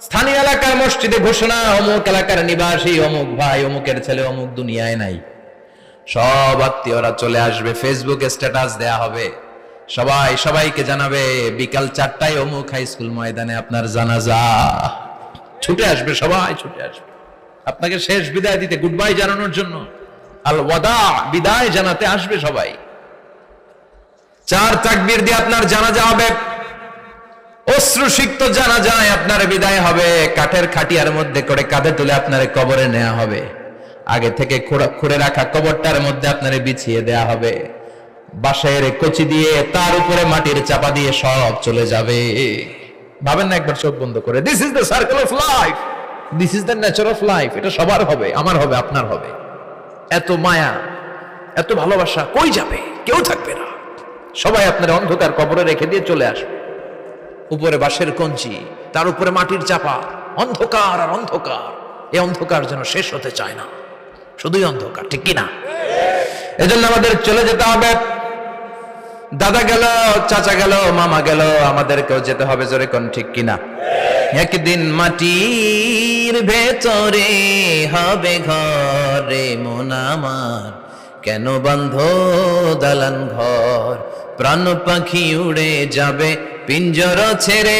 স্থানীয় এলাকার মসজিদে ঘোষণা, অমুক এলাকার নিবাসী অমুক ভাই অমুকের ছেলে অমুক দুনিয়ায় নাই। সব আত্মীয়রা চলে আসবে, ফেসবুকে স্ট্যাটাস দেয়া হবে, সবাই সবাইকে জানাবে বিকাল 4টায় অমুক হাই স্কুল ময়দানে আপনার জানাজা। ছুটে আসবে, সবাই ছুটে আসবে আপনাকে শেষ বিদায় দিতে, গুড বাই জানানোর জন্য, আল ওয়াদা, বিদায় জানাতে আসবে সবাই। 4 তাকবীর দিয়ে আপনার জানাজা হবে, অশ্রুসিক্ত জানাজায় আপনার বিদায় হবে। কাঠের খাটিয়ার মধ্যে করে কাঁধে তুলে আপনার কবরে নেওয়া হবে, আগে থেকে খুঁড়ে রাখা কবরটার মধ্যে আপনার বিছিয়ে দেয়া হবে, বাঁশের কচি দিয়ে তার উপরে মাটির চাপা দিয়ে সব চলে যাবে। ভাবেন না একবার চোখ বন্ধ করে, this is the circle of life, this is the nature of life. এটা সবার হবে, আমার হবে, আপনার হবে। এত মায়া, এত ভালোবাসা কই যাবে? কেউ থাকবে না, সবাই আপনার অন্ধকার কবরে রেখে দিয়ে চলে আসবে। উপরে বাঁশের কঞ্চি, তার উপরে মাটির চাপা, অন্ধকার আর অন্ধকার। এই অন্ধকার যেন শেষ হতে চায় না, শুধুই অন্ধকার, ঠিক কিনা? এজন্য আমাদের চলে যেতে হবে। দাদা গেল, চাচা গেল, মামা গেল, আমাদেরকেও যেতে হবে, জোরে কোন ঠিক কিনা? একদিন মাটির ভেতরে হবে ঘরে মন আমার, কেন বন্ধ দালান ঘর, প্রাণ পাখি উড়ে যাবে পিঞ্জর ছেড়ে,